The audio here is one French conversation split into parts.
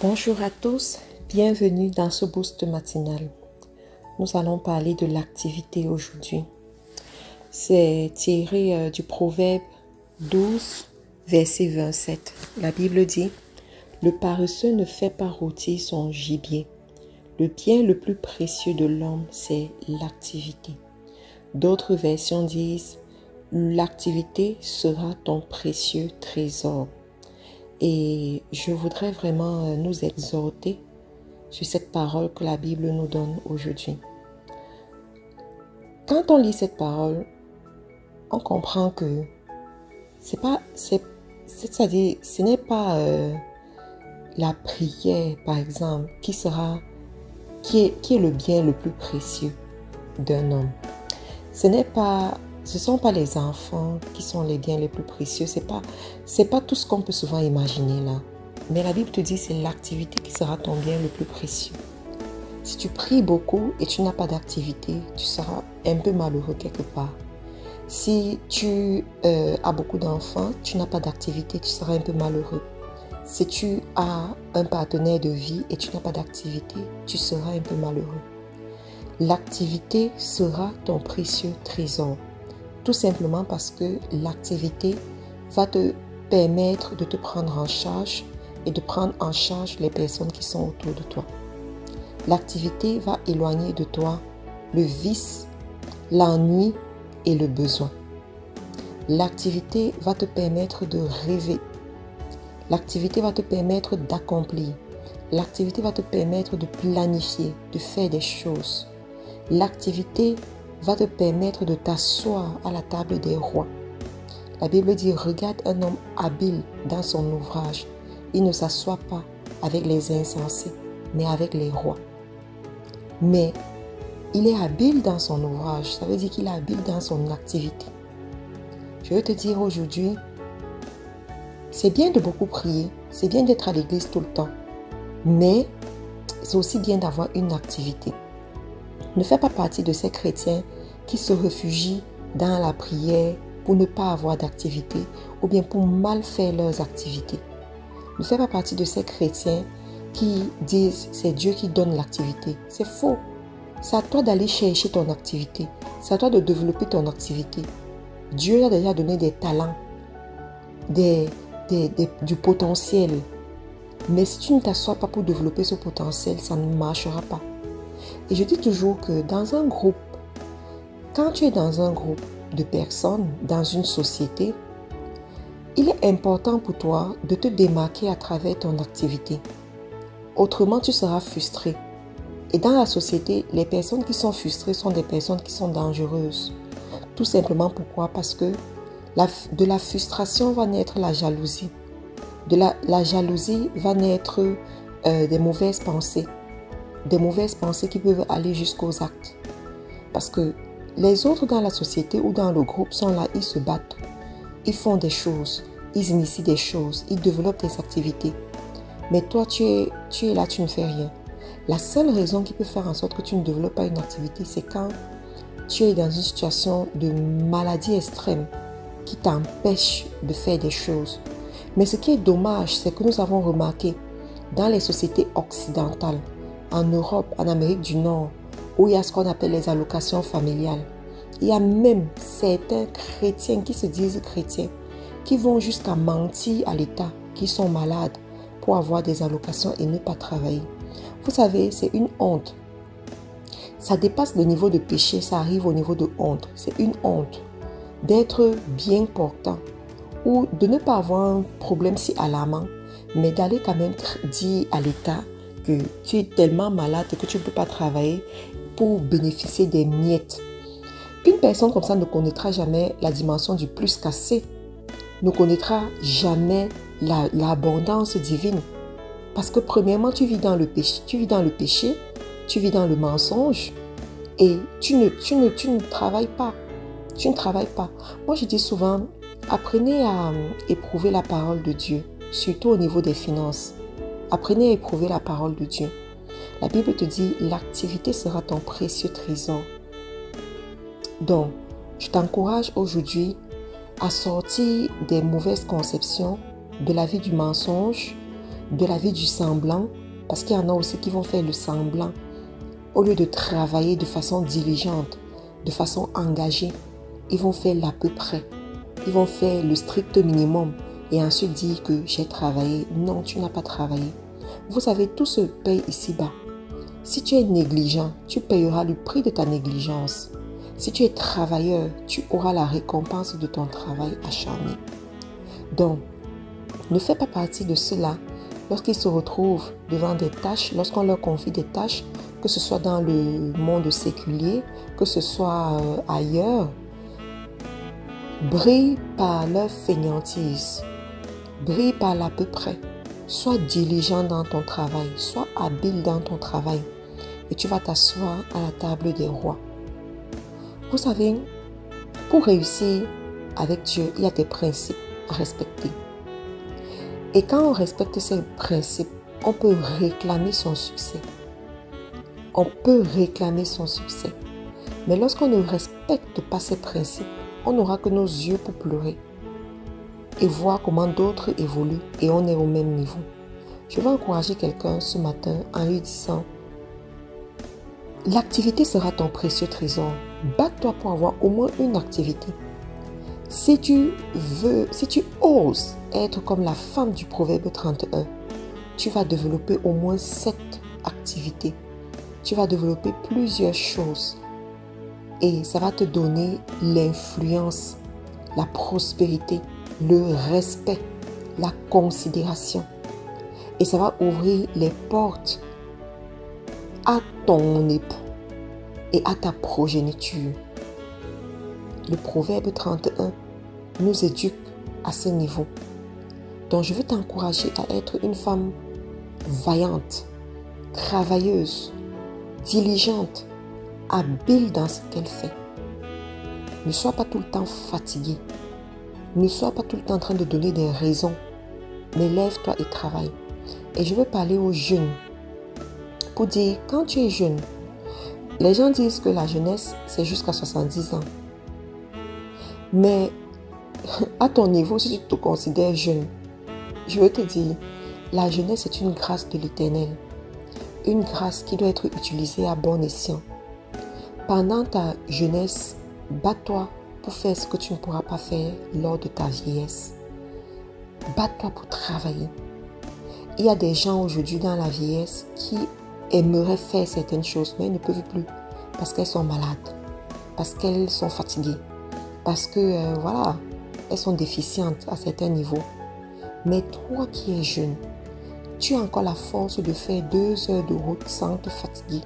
Bonjour à tous, bienvenue dans ce boost matinal. Nous allons parler de l'activité aujourd'hui. C'est tiré du Proverbe 12, verset 27. La Bible dit « Le paresseux ne fait pas rôtir son gibier. Le bien le plus précieux de l'homme, c'est l'activité. » D'autres versions disent « L'activité sera ton précieux trésor. » Et je voudrais vraiment nous exhorter sur cette parole que la Bible nous donne aujourd'hui. Quand on lit cette parole, on comprend que c'est-à-dire, ce n'est pas la prière, par exemple, qui est le bien le plus précieux d'un homme. Ce ne sont pas les enfants qui sont les biens les plus précieux. C'est pas tout ce qu'on peut souvent imaginer là. Mais la Bible te dit c'est l'activité qui sera ton bien le plus précieux. Si tu pries beaucoup et tu n'as pas d'activité, tu seras un peu malheureux quelque part. Si tu as beaucoup d'enfants, tu n'as pas d'activité, tu seras un peu malheureux. Si tu as un partenaire de vie et tu n'as pas d'activité, tu seras un peu malheureux. L'activité sera ton précieux trésor. Tout simplement parce que l'activité va te permettre de te prendre en charge et de prendre en charge les personnes qui sont autour de toi. L'activité va éloigner de toi le vice, l'ennui et le besoin. L'activité va te permettre de rêver. L'activité va te permettre d'accomplir. L'activité va te permettre de planifier, de faire des choses. L'activité va te permettre de t'asseoir à la table des rois. La Bible dit, regarde un homme habile dans son ouvrage. Il ne s'assoit pas avec les insensés, mais avec les rois. Mais il est habile dans son ouvrage. Ça veut dire qu'il est habile dans son activité. Je veux te dire aujourd'hui, c'est bien de beaucoup prier. C'est bien d'être à l'église tout le temps. Mais c'est aussi bien d'avoir une activité. Ne fais pas partie de ces chrétiens qui se réfugient dans la prière pour ne pas avoir d'activité ou bien pour mal faire leurs activités. Ne fais pas partie de ces chrétiens qui disent c'est Dieu qui donne l'activité. C'est faux. C'est à toi d'aller chercher ton activité. C'est à toi de développer ton activité. Dieu a déjà donné des talents, du potentiel. Mais si tu ne t'assois pas pour développer ce potentiel, ça ne marchera pas. Et je dis toujours que dans un groupe, quand tu es dans un groupe de personnes, dans une société, il est important pour toi de te démarquer à travers ton activité. Autrement, tu seras frustré. Et dans la société, les personnes qui sont frustrées sont des personnes qui sont dangereuses. Tout simplement pourquoi? Parce que de la frustration va naître la jalousie. De la jalousie va naître des mauvaises pensées. Des mauvaises pensées qui peuvent aller jusqu'aux actes. Parce que les autres dans la société ou dans le groupe sont là, ils se battent. Ils font des choses, ils initient des choses, ils développent des activités. Mais toi, tu es là, tu ne fais rien. La seule raison qui peut faire en sorte que tu ne développes pas une activité, c'est quand tu es dans une situation de maladie extrême qui t'empêche de faire des choses. Mais ce qui est dommage, c'est que nous avons remarqué dans les sociétés occidentales, en Europe, en Amérique du Nord, où il y a ce qu'on appelle les allocations familiales. Il y a même certains chrétiens qui se disent chrétiens, qui vont jusqu'à mentir à l'État, qui sont malades, pour avoir des allocations et ne pas travailler. Vous savez, c'est une honte. Ça dépasse le niveau de péché, ça arrive au niveau de honte. C'est une honte d'être bien portant ou de ne pas avoir un problème si alarmant, mais d'aller quand même dire à l'État que tu es tellement malade que tu ne peux pas travailler pour bénéficier des miettes. Une personne comme ça ne connaîtra jamais la dimension du plus qu'assez, ne connaîtra jamais l'abondance divine. Parce que premièrement, tu vis dans le péché, tu vis dans le mensonge et tu ne travailles pas. Tu ne travailles pas. Moi, je dis souvent, apprenez à éprouver la parole de Dieu, surtout au niveau des finances. Apprenez à éprouver la parole de Dieu. La Bible te dit, l'activité sera ton précieux trésor. Donc, je t'encourage aujourd'hui à sortir des mauvaises conceptions, de la vie du mensonge, de la vie du semblant, parce qu'il y en a aussi qui vont faire le semblant, au lieu de travailler de façon diligente, de façon engagée, ils vont faire l'à peu près. Ils vont faire le strict minimum et ensuite dire que j'ai travaillé. Non, tu n'as pas travaillé. Vous savez, tout se paye ici-bas. Si tu es négligent, tu payeras le prix de ta négligence. Si tu es travailleur, tu auras la récompense de ton travail acharné. Donc, ne fais pas partie de ceux-là lorsqu'ils se retrouvent devant des tâches, lorsqu'on leur confie des tâches, que ce soit dans le monde séculier, que ce soit ailleurs. Brille par leur fainéantise, brille par l'à peu près. Sois diligent dans ton travail, sois habile dans ton travail et tu vas t'asseoir à la table des rois. Vous savez, pour réussir avec Dieu, il y a des principes à respecter. Et quand on respecte ces principes, on peut réclamer son succès. On peut réclamer son succès. Mais lorsqu'on ne respecte pas ces principes, on n'aura que nos yeux pour pleurer et voir comment d'autres évoluent et on est au même niveau. Je vais encourager quelqu'un ce matin en lui disant: l'activité sera ton précieux trésor. Bats-toi pour avoir au moins une activité. Si tu oses être comme la femme du Proverbe 31, tu vas développer au moins 7 activités. Tu vas développer plusieurs choses. Et ça va te donner l'influence, la prospérité, le respect, la considération. Et ça va ouvrir les portes à ton époux et à ta progéniture. Le Proverbe 31 nous éduque à ce niveau. Donc je veux t'encourager à être une femme vaillante, travailleuse, diligente, habile dans ce qu'elle fait. Ne sois pas tout le temps fatigué. Ne sois pas tout le temps en train de donner des raisons. Mais lève-toi et travaille. Et je veux parler aux jeunes. Pour dire, quand tu es jeune, les gens disent que la jeunesse, c'est jusqu'à 70 ans. Mais à ton niveau, si tu te considères jeune, je veux te dire, la jeunesse est une grâce de l'Éternel. Une grâce qui doit être utilisée à bon escient. Pendant ta jeunesse, bats-toi pour faire ce que tu ne pourras pas faire lors de ta vieillesse. Bats-toi pour travailler. Il y a des gens aujourd'hui dans la vieillesse qui aimeraient faire certaines choses, mais ne peuvent plus parce qu'elles sont malades, parce qu'elles sont fatiguées, parce que voilà, elles sont déficientes à certains niveaux. Mais toi qui es jeune, tu as encore la force de faire 2 heures de route sans te fatiguer,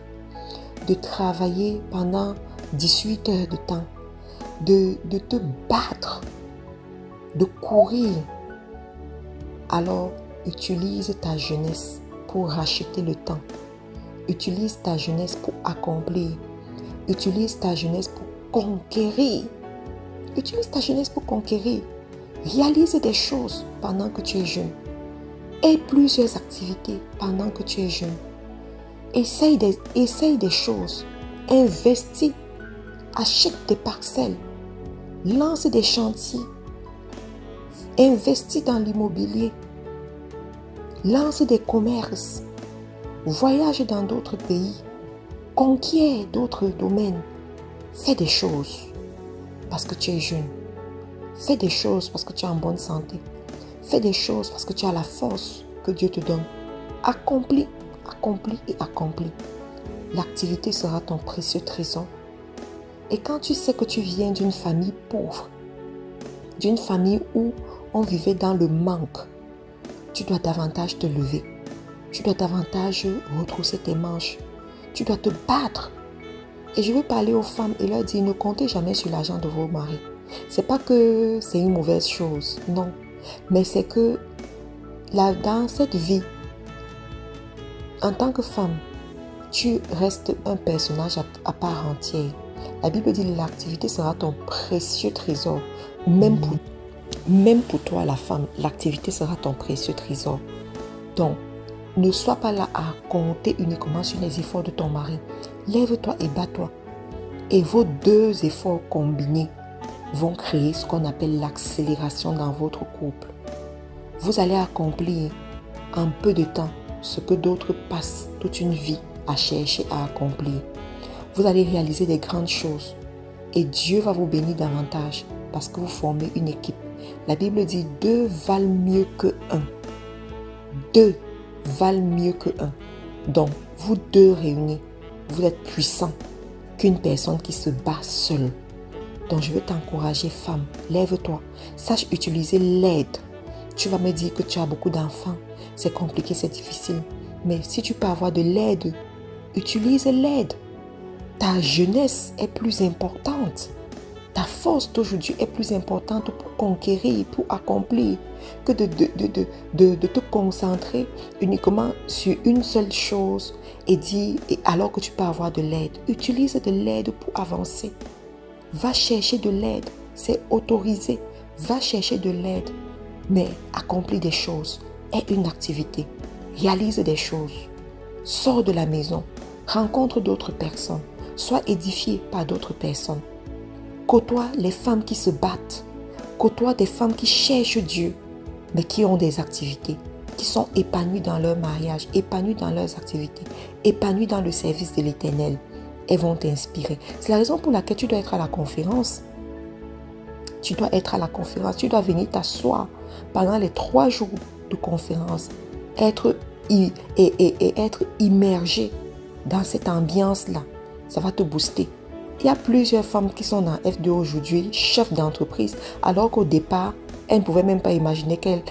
de travailler pendant 18 heures de temps, de te battre, de courir. Alors, utilise ta jeunesse pour racheter le temps. Utilise ta jeunesse pour accomplir. Utilise ta jeunesse pour conquérir. Utilise ta jeunesse pour conquérir. Réalise des choses pendant que tu es jeune. Aie plusieurs activités pendant que tu es jeune. Essaye des choses. Investis. Achète des parcelles. Lance des chantiers. Investis dans l'immobilier. Lance des commerces. Voyage dans d'autres pays. Conquiert d'autres domaines. Fais des choses parce que tu es jeune. Fais des choses parce que tu es en bonne santé. Fais des choses parce que tu as la force que Dieu te donne. Accomplis, accomplis et accomplis. L'activité sera ton précieux trésor. Et quand tu sais que tu viens d'une famille pauvre, d'une famille où on vivait dans le manque, tu dois davantage te lever. Tu dois davantage retrousser tes manches. Tu dois te battre. Et je veux parler aux femmes et leur dire, ne comptez jamais sur l'argent de vos maris. C'est pas que c'est une mauvaise chose, non. Mais c'est que dans cette vie, en tant que femme, tu restes un personnage à part entière. La Bible dit l'activité sera ton précieux trésor. Même pour toi, la femme, l'activité sera ton précieux trésor. Donc, ne sois pas là à compter uniquement sur les efforts de ton mari. Lève-toi et bats-toi. Et vos 2 efforts combinés vont créer ce qu'on appelle l'accélération dans votre couple. Vous allez accomplir en peu de temps ce que d'autres passent toute une vie à chercher à accomplir. Vous allez réaliser des grandes choses et Dieu va vous bénir davantage parce que vous formez une équipe. La Bible dit 2 valent mieux que 1. 2 valent mieux que 1. Donc, vous 2 réunis, vous êtes puissants qu'une personne qui se bat seule. Donc, je veux t'encourager, femme, lève-toi. Sache utiliser l'aide. Tu vas me dire que tu as beaucoup d'enfants. C'est compliqué, c'est difficile. Mais si tu peux avoir de l'aide, utilise l'aide. Ta jeunesse est plus importante. Ta force d'aujourd'hui est plus importante pour conquérir, pour accomplir, que de te concentrer uniquement sur une seule chose et dire, alors que tu peux avoir de l'aide. Utilise de l'aide pour avancer. Va chercher de l'aide, c'est autorisé. Va chercher de l'aide, mais accomplis des choses. Aie une activité, réalise des choses. Sors de la maison, rencontre d'autres personnes, sois édifié par d'autres personnes. Côtoie les femmes qui se battent, côtoie des femmes qui cherchent Dieu, mais qui ont des activités, qui sont épanouies dans leur mariage, épanouies dans leurs activités, épanouies dans le service de l'Éternel. Elles vont t'inspirer. C'est la raison pour laquelle tu dois être à la conférence. Tu dois être à la conférence. Tu dois venir t'asseoir pendant les 3 jours de conférence. Être immergé dans cette ambiance-là. Ça va te booster. Il y a plusieurs femmes qui sont dans F2 aujourd'hui, chefs d'entreprise, alors qu'au départ, elles ne pouvaient même pas imaginer qu'elles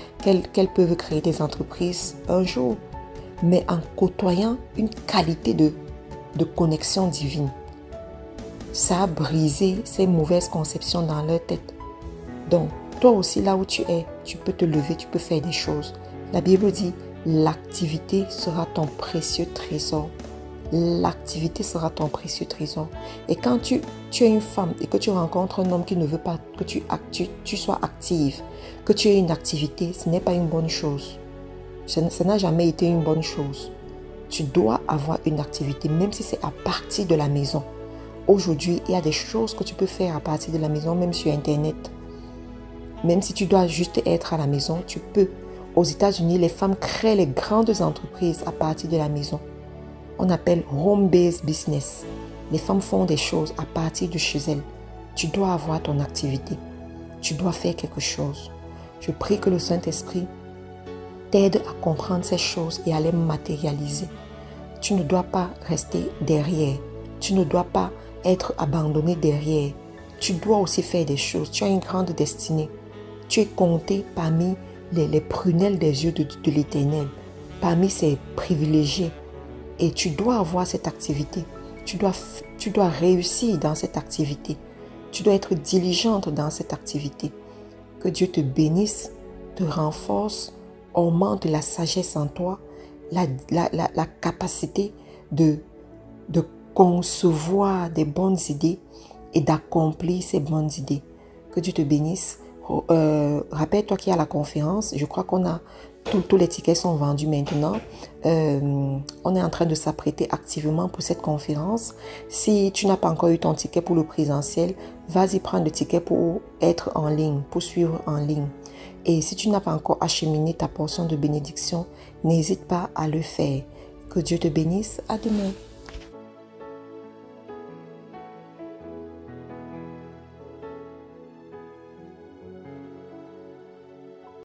peuvent créer des entreprises un jour. Mais en côtoyant une qualité de connexion divine, ça a brisé ces mauvaises conceptions dans leur tête. Donc, toi aussi, là où tu es, tu peux te lever, tu peux faire des choses. La Bible dit, l'activité sera ton précieux trésor. L'activité sera ton précieux trésor. Et quand tu es une femme et que tu rencontres un homme qui ne veut pas que tu sois active, que tu aies une activité, ce n'est pas une bonne chose. Ça n'a jamais été une bonne chose. Tu dois avoir une activité, même si c'est à partir de la maison. Aujourd'hui, il y a des choses que tu peux faire à partir de la maison, même sur Internet. Même si tu dois juste être à la maison, tu peux. Aux États-Unis, les femmes créent les grandes entreprises à partir de la maison. On appelle home-based business. Les femmes font des choses à partir de chez elles. Tu dois avoir ton activité. Tu dois faire quelque chose. Je prie que le Saint-Esprit t'aide à comprendre ces choses et à les matérialiser. Tu ne dois pas rester derrière. Tu ne dois pas être abandonné derrière. Tu dois aussi faire des choses. Tu as une grande destinée. Tu es compté parmi les prunelles des yeux de l'Éternel, parmi ces privilégiés. Et tu dois avoir cette activité. Tu dois réussir dans cette activité. Tu dois être diligente dans cette activité. Que Dieu te bénisse, te renforce, augmente la sagesse en toi, la capacité de concevoir des bonnes idées et d'accomplir ces bonnes idées. Que Dieu te bénisse. Rappelle-toi qu'il y a la conférence. Je crois qu'on a tous les tickets sont vendus maintenant. On est en train de s'apprêter activement pour cette conférence. Si tu n'as pas encore eu ton ticket pour le présentiel, vas-y prendre le ticket pour être en ligne, pour suivre en ligne. Et si tu n'as pas encore acheminé ta portion de bénédiction, n'hésite pas à le faire. Que Dieu te bénisse. À demain.